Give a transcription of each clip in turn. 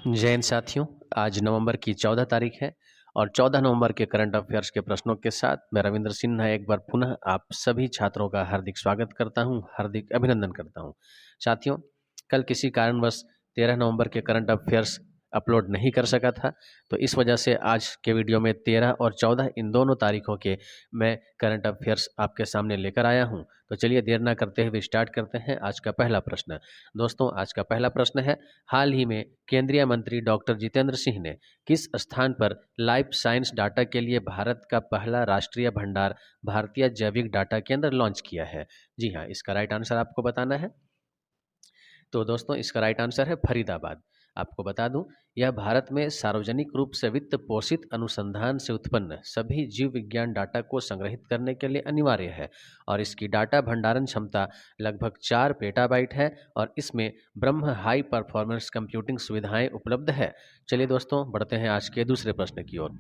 जय हिंद साथियों। आज नवंबर की 14 तारीख है और 14 नवंबर के करंट अफेयर्स के प्रश्नों के साथ मैं रविंद्र सिन्हा एक बार पुनः आप सभी छात्रों का हार्दिक स्वागत करता हूं, हार्दिक अभिनंदन करता हूं। साथियों, कल किसी कारणवश 13 नवंबर के करंट अफेयर्स अपलोड नहीं कर सका था, तो इस वजह से आज के वीडियो में 13 और 14 इन दोनों तारीखों के मैं करंट अफेयर्स आपके सामने लेकर आया हूं। तो चलिए देर ना करते हुए स्टार्ट करते हैं आज का पहला प्रश्न। दोस्तों, आज का पहला प्रश्न है, हाल ही में केंद्रीय मंत्री डॉक्टर जितेंद्र सिंह ने किस स्थान पर लाइफ साइंस डाटा के लिए भारत का पहला राष्ट्रीय भंडार भारतीय जैविक डाटा केंद्र लॉन्च किया है? जी हाँ, इसका राइट आंसर आपको बताना है। तो दोस्तों, इसका राइट आंसर है फरीदाबाद। आपको बता दूं, यह भारत में सार्वजनिक रूप से वित्त पोषित अनुसंधान से उत्पन्न सभी जीव विज्ञान डाटा को संग्रहित करने के लिए अनिवार्य है और इसकी डाटा भंडारण क्षमता लगभग 4 पेटाबाइट है और इसमें ब्रह्म हाई परफॉर्मेंस कंप्यूटिंग सुविधाएं उपलब्ध है। चलिए दोस्तों, बढ़ते हैं आज के दूसरे प्रश्न की ओर।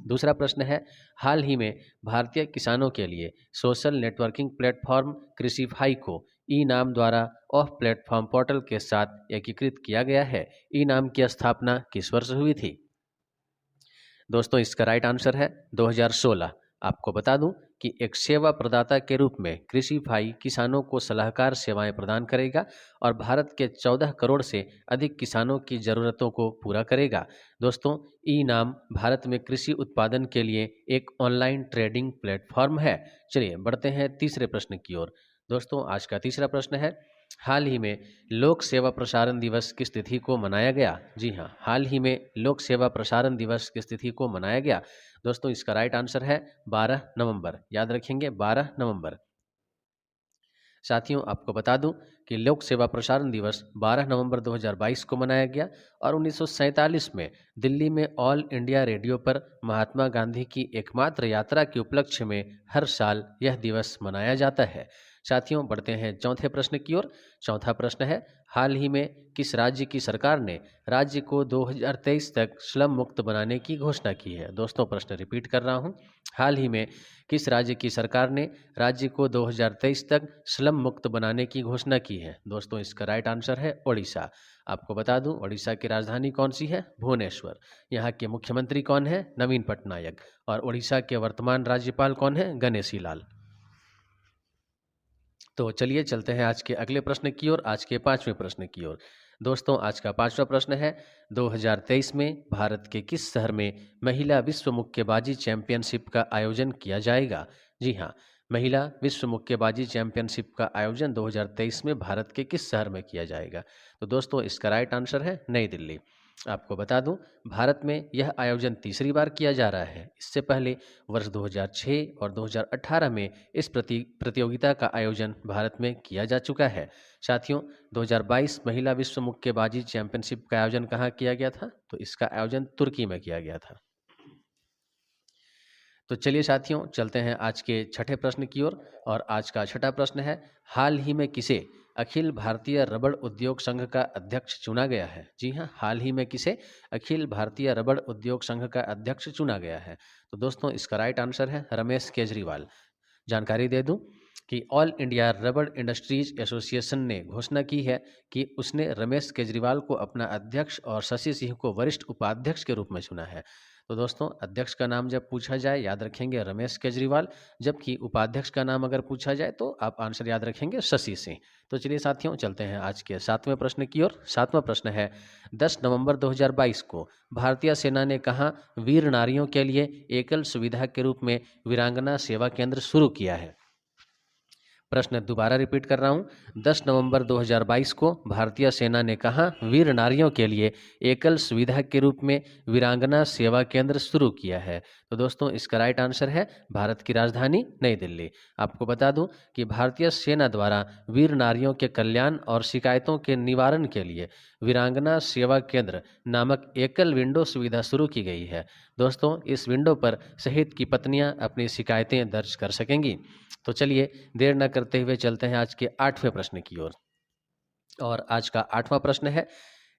दूसरा प्रश्न है, हाल ही में भारतीय किसानों के लिए सोशल नेटवर्किंग प्लेटफॉर्म कृषिफाई को ई नाम द्वारा ऑफ प्लेटफॉर्म पोर्टल के साथ एकीकृत किया गया है। ई नाम की स्थापना किस वर्ष हुई थी? दोस्तों, इसका राइट आंसर है 2016। आपको बता दूं कि एक सेवा प्रदाता के रूप में कृषिफाई किसानों को सलाहकार सेवाएं प्रदान करेगा और भारत के 14 करोड़ से अधिक किसानों की ज़रूरतों को पूरा करेगा। दोस्तों, ई नाम भारत में कृषि उत्पादन के लिए एक ऑनलाइन ट्रेडिंग प्लेटफॉर्म है। चलिए बढ़ते हैं तीसरे प्रश्न की ओर। दोस्तों, आज का तीसरा प्रश्न है, हाल ही में लोक सेवा प्रसारण दिवस किस तिथि को मनाया गया? जी हाँ, हाल ही में लोक सेवा प्रसारण दिवस किस तिथि को मनाया गया? दोस्तों, इसका राइट आंसर है 12 नवंबर। याद रखेंगे, 12 नवंबर। साथियों, आपको बता दूं कि लोक सेवा प्रसारण दिवस 12 नवंबर 2022 को मनाया गया और 1947 में दिल्ली में ऑल इंडिया रेडियो पर महात्मा गांधी की एकमात्र यात्रा के उपलक्ष्य में हर साल यह दिवस मनाया जाता है। साथियों, बढ़ते हैं चौथे प्रश्न की ओर। चौथा प्रश्न है, हाल ही में किस राज्य की सरकार ने राज्य को 2023 तक स्लम मुक्त बनाने की घोषणा की है? दोस्तों, प्रश्न रिपीट कर रहा हूं, हाल ही में किस राज्य की सरकार ने राज्य को 2023 तक स्लम मुक्त बनाने की घोषणा की है? दोस्तों, इसका राइट आंसर है ओडिशा। आपको बता दूं, ओडिशा की राजधानी कौन सी है? भुवनेश्वर। यहाँ के मुख्यमंत्री कौन है? नवीन पटनायक। और ओडिशा के वर्तमान राज्यपाल कौन है? गणेशी लाल। तो चलिए चलते हैं आज के अगले प्रश्न की ओर, आज के पांचवें प्रश्न की ओर। दोस्तों, आज का पांचवा प्रश्न है, 2023 में भारत के किस शहर में महिला विश्व मुक्केबाजी चैंपियनशिप का आयोजन किया जाएगा? जी हाँ, महिला विश्व मुक्केबाजी चैंपियनशिप का आयोजन 2023 में भारत के किस शहर में किया जाएगा? तो दोस्तों, इसका राइट आंसर है नई दिल्ली। आपको बता दूं, भारत में यह आयोजन तीसरी बार किया जा रहा है। इससे पहले वर्ष 2006 और 2018 में इस प्रतियोगिता का आयोजन भारत में किया जा चुका है। साथियों, 2022 महिला विश्व मुक्केबाजी चैंपियनशिप का आयोजन कहाँ किया गया था? तो इसका आयोजन तुर्की में किया गया था। तो चलिए साथियों, चलते हैं आज के छठे प्रश्न की ओर और आज का छठा प्रश्न है, हाल ही में किसे अखिल भारतीय रबड़ उद्योग संघ का अध्यक्ष चुना गया है? जी हाँ, हाल ही में किसे अखिल भारतीय रबड़ उद्योग संघ का अध्यक्ष चुना गया है? तो दोस्तों, इसका राइट आंसर है रमेश केजरीवाल। जानकारी दे दूं कि ऑल इंडिया रबड़ इंडस्ट्रीज एसोसिएशन ने घोषणा की है कि उसने रमेश केजरीवाल को अपना अध्यक्ष और शशि सिंह को वरिष्ठ उपाध्यक्ष के रूप में चुना है। तो दोस्तों, अध्यक्ष का नाम जब पूछा जाए याद रखेंगे रमेश केजरीवाल, जबकि उपाध्यक्ष का नाम अगर पूछा जाए तो आप आंसर याद रखेंगे शशि सिंह। तो चलिए साथियों, चलते हैं आज के सातवें प्रश्न की ओर। सातवां प्रश्न है, 10 नवंबर 2022 को भारतीय सेना ने कहाँ वीर नारियों के लिए एकल सुविधा के रूप में वीरांगना सेवा केंद्र शुरू किया है? प्रश्न दोबारा रिपीट कर रहा हूं, 10 नवंबर 2022 को भारतीय सेना ने कहा वीर नारियों के लिए एकल सुविधा के रूप में वीरांगना सेवा केंद्र शुरू किया है? तो दोस्तों, इसका राइट आंसर है भारत की राजधानी नई दिल्ली। आपको बता दूं कि भारतीय सेना द्वारा वीर नारियों के कल्याण और शिकायतों के निवारण के लिए वीरांगना सेवा केंद्र नामक एकल विंडो सुविधा शुरू की गई है। दोस्तों, इस विंडो पर शहीद की पत्नियां अपनी शिकायतें दर्ज कर सकेंगी। तो चलिए देर न करते हुए चलते हैं आज के आठवें प्रश्न की ओर। और आज का आठवां प्रश्न है,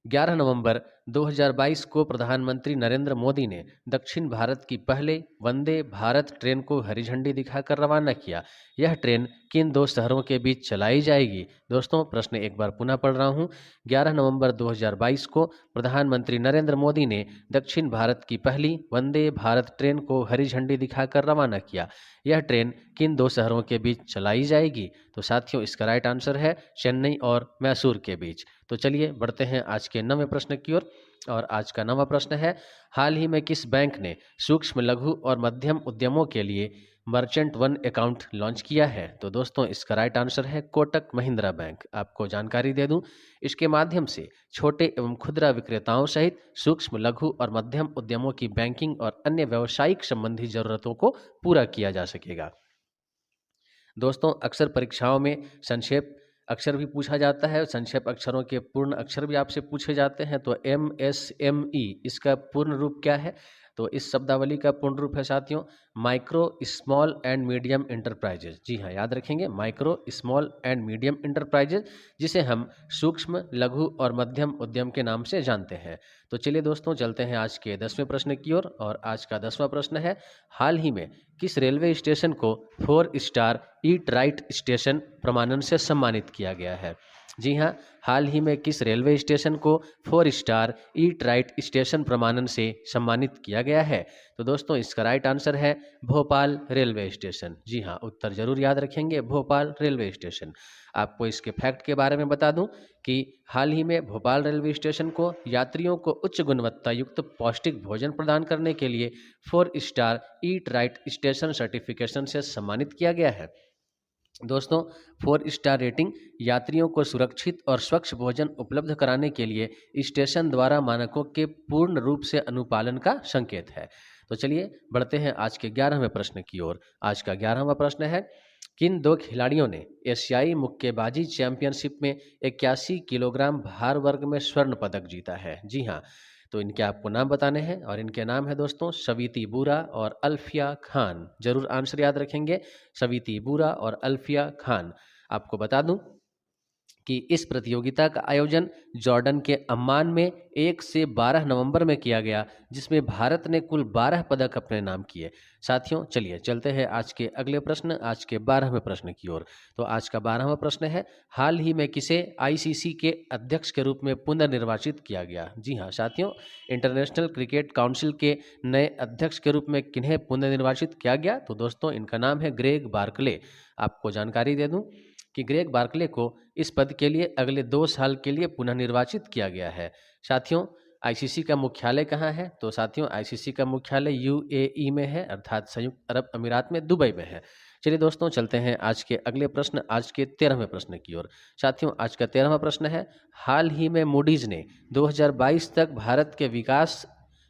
11 नवंबर 2022 को प्रधानमंत्री नरेंद्र मोदी ने दक्षिण भारत की पहले वंदे भारत ट्रेन को हरी झंडी दिखाकर रवाना किया। यह ट्रेन किन दो शहरों के बीच चलाई जाएगी? दोस्तों, प्रश्न एक बार पुनः पढ़ रहा हूँ। 11 नवंबर 2022 को प्रधानमंत्री नरेंद्र मोदी ने दक्षिण भारत की पहली वंदे भारत ट्रेन को हरी झंडी दिखाकर रवाना किया। यह ट्रेन किन दो शहरों के बीच चलाई जाएगी? तो साथियों, इसका राइट आंसर है चेन्नई और मैसूर के बीच। तो चलिए बढ़ते हैं आज के 9वें प्रश्न की ओर। और आज का 9वां प्रश्न है, हाल ही में किस बैंक ने सूक्ष्म लघु और मध्यम उद्यमों के लिए मर्चेंट वन अकाउंट लॉन्च किया है? तो दोस्तों, इसका राइट आंसर है कोटक महिंद्रा बैंक। आपको जानकारी दे दूं, इसके माध्यम से छोटे एवं खुदरा विक्रेताओं सहित सूक्ष्म लघु और मध्यम उद्यमों की बैंकिंग और अन्य व्यावसायिक संबंधी जरूरतों को पूरा किया जा सकेगा। दोस्तों, अक्सर परीक्षाओं में संक्षेप अक्षर भी पूछा जाता है, संक्षेप अक्षरों के पूर्ण अक्षर भी आपसे पूछे जाते हैं। तो MSME इसका पूर्ण रूप क्या है? तो इस शब्दावली का पूर्ण रूप है साथियों micro small and medium enterprises. जी हाँ, याद रखेंगे, micro small and medium enterprises, जिसे हम सूक्ष्म लघु और मध्यम उद्यम के नाम से जानते हैं। तो चलिए दोस्तों, चलते हैं आज के 10वें प्रश्न की ओर। और आज का 10वां प्रश्न है, हाल ही में किस रेलवे स्टेशन को 4 स्टार ईट राइट स्टेशन प्रमाणन से सम्मानित किया गया है? जी हाँ, हाल ही में किस रेलवे स्टेशन को 4 स्टार ईट राइट स्टेशन प्रमाणन से सम्मानित किया गया है? तो दोस्तों, इसका राइट आंसर है भोपाल रेलवे स्टेशन। जी हाँ, उत्तर जरूर याद रखेंगे, भोपाल रेलवे स्टेशन। आपको इसके फैक्ट के बारे में बता दूं कि हाल ही में भोपाल रेलवे स्टेशन को यात्रियों को उच्च गुणवत्ता युक्त पौष्टिक भोजन प्रदान करने के लिए 4 star eat right station certification से सम्मानित किया गया है। दोस्तों, 4 स्टार रेटिंग यात्रियों को सुरक्षित और स्वच्छ भोजन उपलब्ध कराने के लिए स्टेशन द्वारा मानकों के पूर्ण रूप से अनुपालन का संकेत है। तो चलिए बढ़ते हैं आज के 11वें प्रश्न की ओर। आज का 11वां प्रश्न है, किन दो खिलाड़ियों ने एशियाई मुक्केबाजी चैंपियनशिप में 81 किलोग्राम भार वर्ग में स्वर्ण पदक जीता है? जी हाँ, तो इनके आपको नाम बताने हैं और इनके नाम है दोस्तों सविती बुरा और अल्फिया खान। जरूर आंसर याद रखेंगे, सविती बुरा और अल्फिया खान। आपको बता दूं कि इस प्रतियोगिता का आयोजन जॉर्डन के अम्मान में 1 से 12 नवंबर में किया गया, जिसमें भारत ने कुल 12 पदक अपने नाम किए। साथियों, चलिए चलते हैं आज के अगले प्रश्न, आज के 12वें प्रश्न की ओर। तो आज का 12वां प्रश्न है, हाल ही में किसे आईसीसी के अध्यक्ष के रूप में पुनर्निर्वाचित किया गया? जी हाँ साथियों, इंटरनेशनल क्रिकेट काउंसिल के नए अध्यक्ष के रूप में किन्हें पुनर्निर्वाचित किया गया? तो दोस्तों, इनका नाम है ग्रेग बार्कले। आपको जानकारी दे दूं कि ग्रेग बार्कले को इस पद के लिए अगले 2 साल के लिए पुनः निर्वाचित किया गया है। साथियों, आईसीसी का मुख्यालय कहाँ है? तो साथियों, आईसीसी का मुख्यालय यूएई में है, अर्थात संयुक्त अरब अमीरात में, दुबई में है। चलिए दोस्तों, चलते हैं आज के अगले प्रश्न, आज के 13वें प्रश्न की ओर। साथियों, आज का 13वां प्रश्न है, हाल ही में मूडीज ने 2022 तक भारत के विकास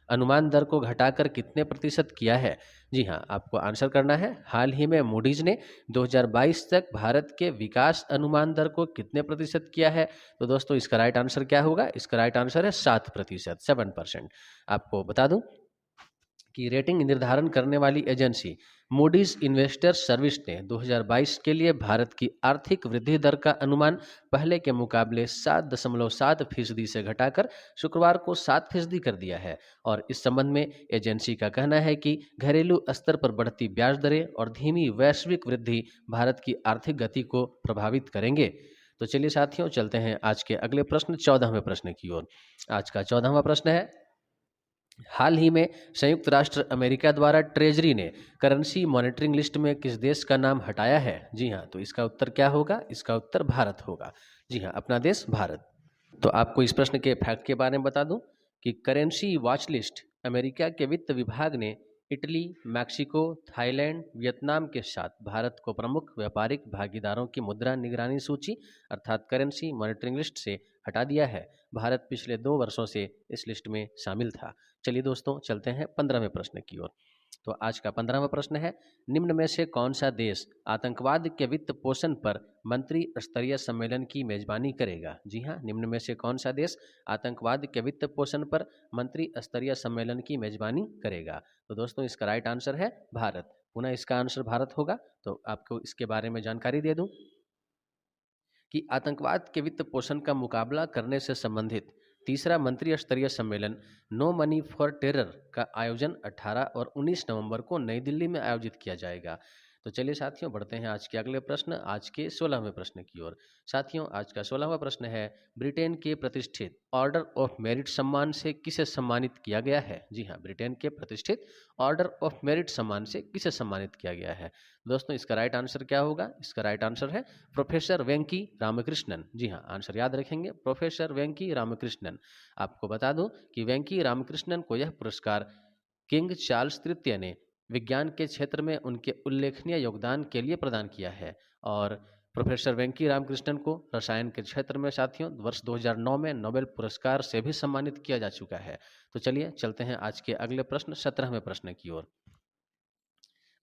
अनुमान दर को घटाकर कितने प्रतिशत किया है? जी हाँ, आपको आंसर करना है, हाल ही में मूडीज ने 2022 तक भारत के विकास अनुमान दर को कितने प्रतिशत किया है? तो दोस्तों, इसका राइट आंसर क्या होगा? इसका राइट आंसर है 7%, 7%। आपको बता दूं कि रेटिंग निर्धारण करने वाली एजेंसी मूडीज इन्वेस्टर्स सर्विस ने 2022 के लिए भारत की आर्थिक वृद्धि दर का अनुमान पहले के मुकाबले 7.7% से घटाकर शुक्रवार को 7% कर दिया है। और इस संबंध में एजेंसी का कहना है कि घरेलू स्तर पर बढ़ती ब्याज दरें और धीमी वैश्विक वृद्धि भारत की आर्थिक गति को प्रभावित करेंगे। तो चलिए साथियों, चलते हैं आज के अगले प्रश्न, 14वें प्रश्न की ओर। आज का 14वां प्रश्न है, हाल ही में संयुक्त राष्ट्र अमेरिका द्वारा ट्रेजरी ने करेंसी मॉनिटरिंग लिस्ट में किस देश का नाम हटाया है? जी हाँ, तो इसका उत्तर क्या होगा? इसका उत्तर भारत होगा। जी हाँ, अपना देश भारत। तो आपको इस प्रश्न के फैक्ट के बारे में बता दूं कि करेंसी वॉच लिस्ट अमेरिका के वित्त विभाग ने इटली, मैक्सिको, थाईलैंड, वियतनाम के साथ भारत को प्रमुख व्यापारिक भागीदारों की मुद्रा निगरानी सूची अर्थात करेंसी मॉनिटरिंग लिस्ट से हटा दिया है। भारत पिछले 2 वर्षों से इस लिस्ट में शामिल था। चलिए दोस्तों, चलते हैं 15वें प्रश्न की ओर। तो आज का 15वां प्रश्न है, निम्न में से कौन सा देश आतंकवाद के वित्त पोषण पर मंत्री स्तरीय सम्मेलन की मेजबानी करेगा? जी हाँ, निम्न में से कौन सा देश आतंकवाद के वित्त पोषण पर मंत्री स्तरीय सम्मेलन की मेजबानी करेगा? तो दोस्तों, इसका राइट आंसर है भारत। पुनः इसका आंसर भारत होगा। तो आपको इसके बारे में जानकारी दे दूं कि आतंकवाद के वित्त पोषण का मुकाबला करने से संबंधित तीसरा मंत्री स्तरीय सम्मेलन नो मनी फॉर टेरर का आयोजन 18 और 19 नवंबर को नई दिल्ली में आयोजित किया जाएगा। तो चलिए साथियों, बढ़ते हैं आज के अगले प्रश्न, आज के 16वें प्रश्न की ओर। साथियों, आज का 16वां प्रश्न है, ब्रिटेन के प्रतिष्ठित ऑर्डर ऑफ मेरिट सम्मान से किसे सम्मानित किया गया है? जी हाँ, ब्रिटेन के प्रतिष्ठित ऑर्डर ऑफ मेरिट सम्मान से किसे सम्मानित किया गया है? दोस्तों, इसका राइट आंसर क्या होगा? इसका राइट आंसर है प्रोफेसर वेंकी रामकृष्णन। जी हाँ, आंसर याद रखेंगे, प्रोफेसर वेंकी रामकृष्णन। आपको बता दूं कि वेंकी रामकृष्णन को यह पुरस्कार किंग चार्ल्स तृतीय ने विज्ञान के क्षेत्र में उनके उल्लेखनीय योगदान के लिए प्रदान किया है। और प्रोफेसर वेंकी रामकृष्णन को रसायन के क्षेत्र में साथियों वर्ष 2009 में नोबेल पुरस्कार से भी सम्मानित किया जा चुका है। तो चलिए चलते हैं आज के अगले प्रश्न, 17वें प्रश्न की ओर।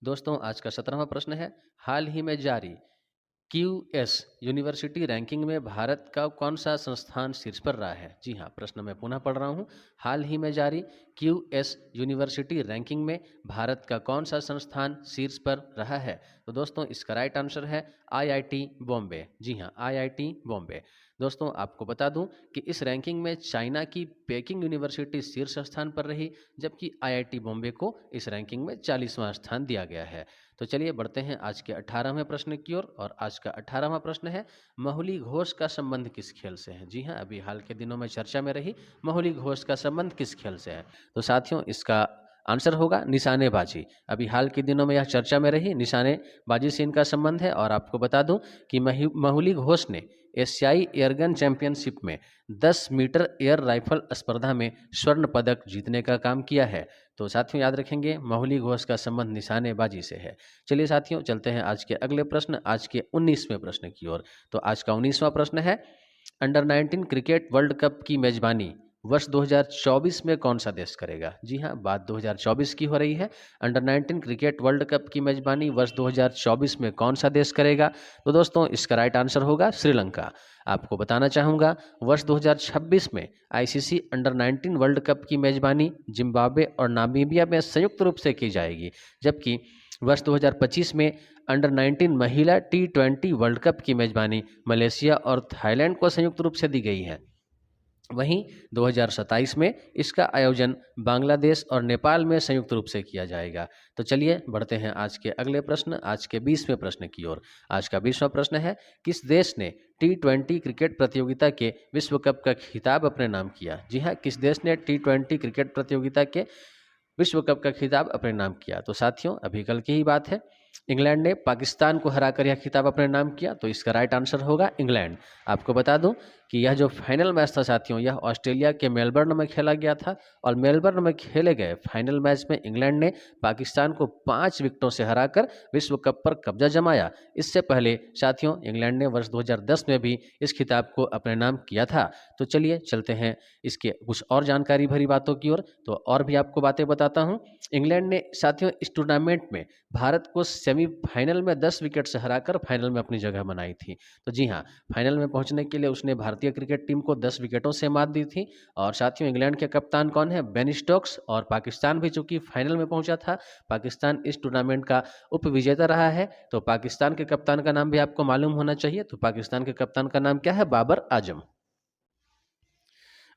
दोस्तों, आज का 17वां प्रश्न है, हाल ही में जारी QS यूनिवर्सिटी रैंकिंग में भारत का कौन सा संस्थान शीर्ष पर रहा है? जी हाँ, प्रश्न मैं पुनः पढ़ रहा हूँ। हाल ही में जारी QS यूनिवर्सिटी रैंकिंग में भारत का कौन सा संस्थान शीर्ष पर रहा है? तो दोस्तों, इसका राइट आंसर है IIT बॉम्बे। जी हाँ, IIT बॉम्बे। दोस्तों, आपको बता दूं कि इस रैंकिंग में चाइना की पेकिंग यूनिवर्सिटी शीर्ष स्थान पर रही, जबकि IIT बॉम्बे को इस रैंकिंग में 40वां स्थान दिया गया है। तो चलिए बढ़ते हैं आज के 18वें प्रश्न की ओर। और आज का 18वां प्रश्न है, माहुली घोष का संबंध किस खेल से है? जी हाँ, अभी हाल के दिनों में चर्चा में रही माहुली घोष का संबंध किस खेल से है? तो साथियों, इसका आंसर होगा निशानेबाजी। अभी हाल के दिनों में यह चर्चा में रही, निशानेबाजी से इनका संबंध है। और आपको बता दूं कि माहुली घोष ने एशियाई एयरगन चैंपियनशिप में 10 मीटर एयर राइफल स्पर्धा में स्वर्ण पदक जीतने का काम किया है। तो साथियों, याद रखेंगे, माहुली घोष का संबंध निशानेबाजी से है। चलिए साथियों, चलते हैं आज के अगले प्रश्न, आज के 19वें प्रश्न की ओर। तो आज का 19वां प्रश्न है, अंडर 19 क्रिकेट वर्ल्ड कप की मेजबानी वर्ष 2024 में कौन सा देश करेगा? जी हाँ, बात 2024 की हो रही है। अंडर 19 क्रिकेट वर्ल्ड कप की मेजबानी वर्ष 2024 में कौन सा देश करेगा? तो दोस्तों, इसका राइट आंसर होगा श्रीलंका। आपको बताना चाहूँगा, वर्ष 2026 में ICC अंडर 19 वर्ल्ड कप की मेजबानी जिम्बाब्वे और नामीबिया में संयुक्त रूप से की जाएगी, जबकि वर्ष 2025 में अंडर 19 महिला T20 वर्ल्ड कप की मेजबानी मलेशिया और थाईलैंड को संयुक्त रूप से दी गई है। वहीं 2027 में इसका आयोजन बांग्लादेश और नेपाल में संयुक्त रूप से किया जाएगा। तो चलिए बढ़ते हैं आज के अगले प्रश्न, आज के 20वें प्रश्न की ओर। आज का 20वां प्रश्न है, किस देश ने T20 क्रिकेट प्रतियोगिता के विश्व कप का खिताब अपने नाम किया? जी हाँ, किस देश ने T20 क्रिकेट प्रतियोगिता के विश्व कप का खिताब अपने नाम किया? तो साथियों, अभी कल की ही बात है, इंग्लैंड ने पाकिस्तान को हराकर यह खिताब अपने नाम किया। तो इसका राइट आंसर होगा इंग्लैंड। आपको बता दूं कि यह जो फाइनल मैच था साथियों, यह ऑस्ट्रेलिया के मेलबर्न में खेला गया था। और मेलबर्न में खेले गए फाइनल मैच में इंग्लैंड ने पाकिस्तान को 5 विकेटों से हराकर विश्व कप पर कब्जा जमाया। इससे पहले साथियों, इंग्लैंड ने वर्ष 2010 में भी इस खिताब को अपने नाम किया था। तो चलिए चलते हैं इसके कुछ और जानकारी भरी बातों की ओर। तो और भी आपको बातें बताता हूँ। इंग्लैंड ने साथियों इस टूर्नामेंट में भारत को सेमीफाइनल में 10 विकेट से हराकर फाइनल में अपनी जगह बनाई थी। तो जी हाँ, फाइनल में पहुंचने के लिए उसने भारतीय क्रिकेट टीम को 10 विकेटों से मात दी थी। और साथियों, इंग्लैंड के कप्तान कौन है? Ben Stokes. और पाकिस्तान भी चूंकि फाइनल में पहुंचा था, पाकिस्तान इस टूर्नामेंट का उप विजेता रहा है। तो पाकिस्तान के कप्तान का नाम भी आपको मालूम होना चाहिए। तो पाकिस्तान के कप्तान का नाम क्या है? बाबर आजम।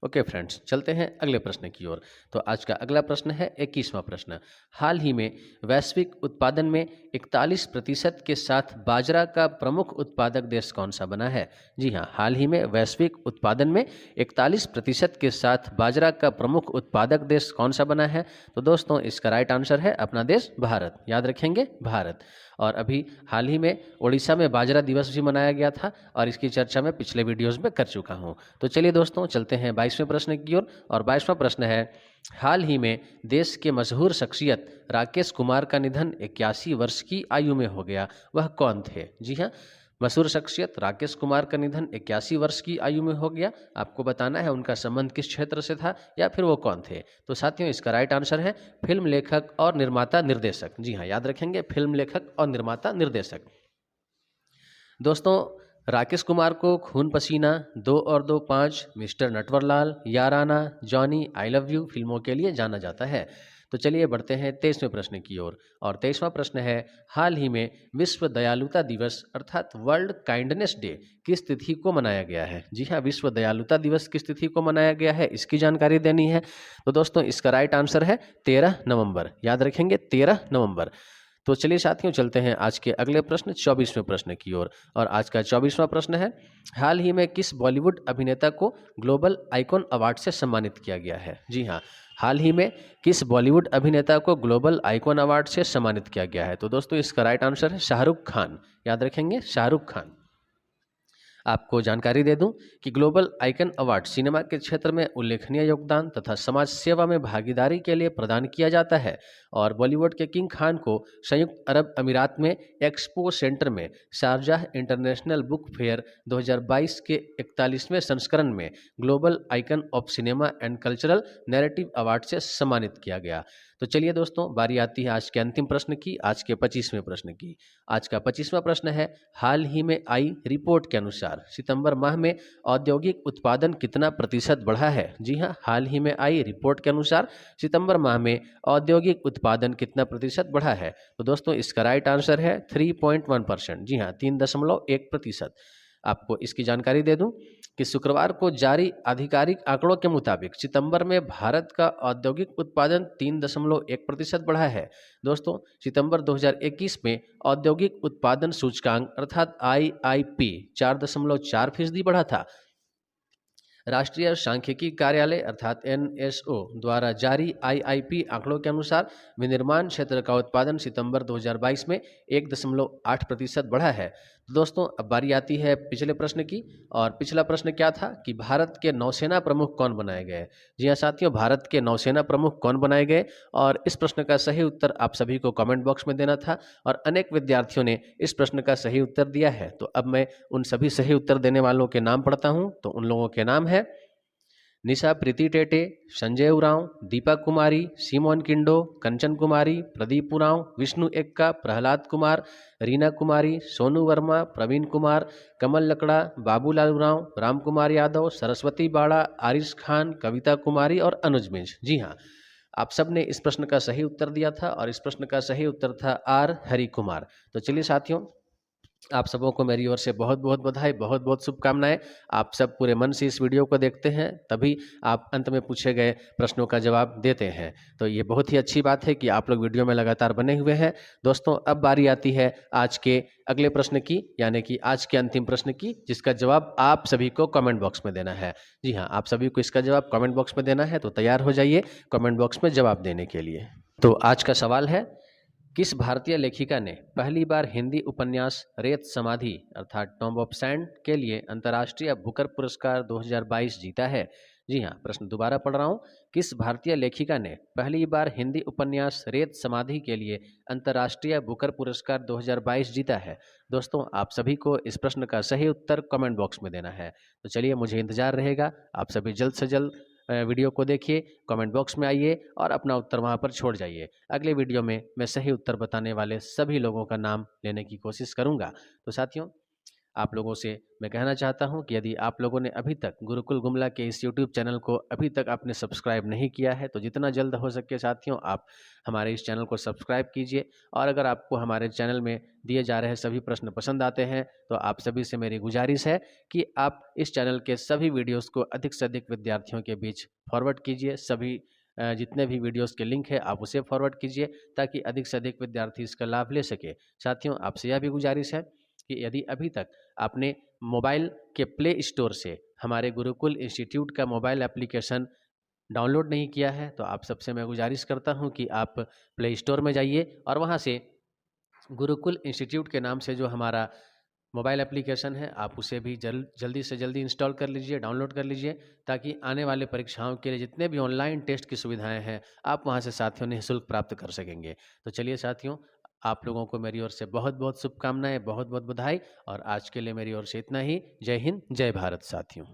ओके फ्रेंड्स, चलते हैं अगले प्रश्न की ओर। तो आज का अगला प्रश्न है 21वां प्रश्न, हाल ही में वैश्विक उत्पादन में 41% के साथ बाजरा का प्रमुख उत्पादक देश कौन सा बना है? जी हाँ, हाल ही में वैश्विक उत्पादन में 41% के साथ बाजरा का प्रमुख उत्पादक देश कौन सा बना है? तो दोस्तों, इसका राइट आंसर है अपना देश भारत। याद रखेंगे, भारत। और अभी हाल ही में ओडिशा में बाजरा दिवस भी मनाया गया था, और इसकी चर्चा मैं पिछले वीडियोस में कर चुका हूं। तो चलिए दोस्तों, चलते हैं 22वें प्रश्न की ओर। और 22वां प्रश्न है, हाल ही में देश के मशहूर शख्सियत राकेश कुमार का निधन 81 वर्ष की आयु में हो गया। वह कौन थे? जी हाँ, मशहूर शख्सियत राकेश कुमार का निधन 81 वर्ष की आयु में हो गया। आपको बताना है उनका संबंध किस क्षेत्र से था या फिर वो कौन थे। तो साथियों, इसका राइट आंसर है फिल्म लेखक और निर्माता निर्देशक। जी हाँ, याद रखेंगे, फिल्म लेखक और निर्माता निर्देशक। दोस्तों, राकेश कुमार को खून पसीना, 2 और 2 5, mister Natwarlal, Yaarana, Johnny, I love you फिल्मों के लिए जाना जाता है। तो चलिए बढ़ते हैं 23वें प्रश्न की ओर। और 23वां प्रश्न है, हाल ही में विश्व दयालुता दिवस अर्थात वर्ल्ड काइंडनेस डे किस तिथि को मनाया गया है? जी हाँ, विश्व दयालुता दिवस किस तिथि को मनाया गया है, इसकी जानकारी देनी है। तो दोस्तों इसका राइट आंसर है 13 नवंबर। याद रखेंगे 13 नवंबर। तो चलिए साथियों चलते हैं आज के अगले प्रश्न 24वें प्रश्न की ओर। और आज का 24वां प्रश्न है, हाल ही में किस बॉलीवुड अभिनेता को ग्लोबल आइकॉन अवार्ड से सम्मानित किया गया है? जी हाँ, हाल ही में किस बॉलीवुड अभिनेता को ग्लोबल आइकॉन अवार्ड से सम्मानित किया गया है? तो दोस्तों इसका राइट आंसर है शाहरुख खान। याद रखेंगे शाहरुख खान। आपको जानकारी दे दूं कि ग्लोबल आइकन अवार्ड सिनेमा के क्षेत्र में उल्लेखनीय योगदान तथा समाज सेवा में भागीदारी के लिए प्रदान किया जाता है। और बॉलीवुड के किंग खान को संयुक्त अरब अमीरात में एक्सपो सेंटर में शारजाह इंटरनेशनल बुक फेयर 2022 के 41वें संस्करण में global icon of cinema and cultural narrative award से सम्मानित किया गया। तो चलिए दोस्तों बारी आती है आज के अंतिम प्रश्न की, आज के 25वें प्रश्न की। आज का 25वां प्रश्न है, हाल ही में आई रिपोर्ट के अनुसार सितंबर माह में औद्योगिक उत्पादन कितना प्रतिशत बढ़ा है? जी हाँ, हाल ही में आई रिपोर्ट के अनुसार सितंबर माह में औद्योगिक उत्पादन कितना प्रतिशत बढ़ा है? तो दोस्तों इसका राइट आंसर है 3.1%। जी हाँ, 3.1%। आपको इसकी जानकारी दे दूं कि शुक्रवार को जारी आधिकारिक आंकड़ों के मुताबिक सितंबर में भारत का औद्योगिक उत्पादन 3.1% बढ़ा है। दोस्तों सितंबर 2021 में औद्योगिक उत्पादन सूचकांक अर्थात IIP 4.4% बढ़ा था। राष्ट्रीय सांख्यिकी कार्यालय अर्थात NSO द्वारा जारी IIP आंकड़ों के अनुसार विनिर्माण क्षेत्र का उत्पादन सितंबर 2022 में 1.8% बढ़ा है। तो दोस्तों अब बारी आती है पिछले प्रश्न की। और पिछला प्रश्न क्या था कि भारत के नौसेना प्रमुख कौन बनाए गए? जी हाँ साथियों, भारत के नौसेना प्रमुख कौन बनाए गए? और इस प्रश्न का सही उत्तर आप सभी को कमेंट बॉक्स में देना था और अनेक विद्यार्थियों ने इस प्रश्न का सही उत्तर दिया है। तो अब मैं उन सभी सही उत्तर देने वालों के नाम पढ़ता हूं। तो उन लोगों के नाम है निशा प्रीति टेटे, संजय उरांव, दीपा कुमारी, सिमोन किंडो, कंचन कुमारी, प्रदीप उरांव, विष्णु एक्का, प्रहलाद कुमार, रीना कुमारी, सोनू वर्मा, प्रवीण कुमार, कमल लकड़ा, बाबूलाल उरांव, राम कुमार यादव, सरस्वती बाड़ा, आरिश खान, कविता कुमारी और अनुज मिंज। जी हाँ, आप सब ने इस प्रश्न का सही उत्तर दिया था और इस प्रश्न का सही उत्तर था R हरि कुमार। तो चलिए साथियों, आप सबों को मेरी ओर से बहुत बहुत बधाई, बहुत बहुत शुभकामनाएं। आप सब पूरे मन से इस वीडियो को देखते हैं, तभी आप अंत में पूछे गए प्रश्नों का जवाब देते हैं। तो ये बहुत ही अच्छी बात है कि आप लोग वीडियो में लगातार बने हुए हैं। दोस्तों अब बारी आती है आज के अगले प्रश्न की, यानी कि आज के अंतिम प्रश्न की, जिसका जवाब आप सभी को कमेंट बॉक्स में देना है। जी हाँ, आप सभी को इसका जवाब कमेंट बॉक्स में देना है। तो तैयार हो जाइए कमेंट बॉक्स में जवाब देने के लिए। तो आज का सवाल है, किस भारतीय लेखिका ने पहली बार हिंदी उपन्यास रेत समाधि अर्थात टॉम्ब ऑफ सैंड के लिए अंतर्राष्ट्रीय बुकर पुरस्कार 2022 जीता है? जी हाँ, प्रश्न दोबारा पढ़ रहा हूँ। किस भारतीय लेखिका ने पहली बार हिंदी उपन्यास रेत समाधि के लिए अंतर्राष्ट्रीय बुकर पुरस्कार 2022 जीता है? दोस्तों आप सभी को इस प्रश्न का सही उत्तर कमेंट बॉक्स में देना है। तो चलिए, मुझे इंतजार रहेगा। आप सभी जल्द से जल्द वीडियो को देखिए, कमेंट बॉक्स में आइए और अपना उत्तर वहां पर छोड़ जाइए। अगले वीडियो में मैं सही उत्तर बताने वाले सभी लोगों का नाम लेने की कोशिश करूंगा। तो साथियों, आप लोगों से मैं कहना चाहता हूं कि यदि आप लोगों ने अभी तक गुरुकुल गुमला के इस YouTube चैनल को अभी तक आपने सब्सक्राइब नहीं किया है, तो जितना जल्द हो सके साथियों आप हमारे इस चैनल को सब्सक्राइब कीजिए। और अगर आपको हमारे चैनल में दिए जा रहे सभी प्रश्न पसंद आते हैं, तो आप सभी से मेरी गुजारिश है कि आप इस चैनल के सभी वीडियोज़ को अधिक से अधिक विद्यार्थियों के बीच फॉरवर्ड कीजिए। सभी जितने भी वीडियोस के लिंक है आप उसे फॉरवर्ड कीजिए, ताकि अधिक से अधिक विद्यार्थी इसका लाभ ले सके। साथियों आपसे यह भी गुजारिश है कि यदि अभी तक आपने मोबाइल के प्ले स्टोर से हमारे गुरुकुल इंस्टीट्यूट का मोबाइल एप्लीकेशन डाउनलोड नहीं किया है, तो आप सबसे मैं गुजारिश करता हूं कि आप प्ले स्टोर में जाइए और वहां से गुरुकुल इंस्टीट्यूट के नाम से जो हमारा मोबाइल एप्लीकेशन है, आप उसे भी जल्दी से जल्दी इंस्टॉल कर लीजिए, डाउनलोड कर लीजिए, ताकि आने वाले परीक्षाओं के लिए जितने भी ऑनलाइन टेस्ट की सुविधाएं हैं आप वहां से साथियों निःशुल्क प्राप्त कर सकेंगे। तो चलिए साथियों, आप लोगों को मेरी ओर से बहुत बहुत शुभकामनाएं, बहुत बहुत बधाई। और आज के लिए मेरी ओर से इतना ही। जय हिंद, जय भारत साथियों।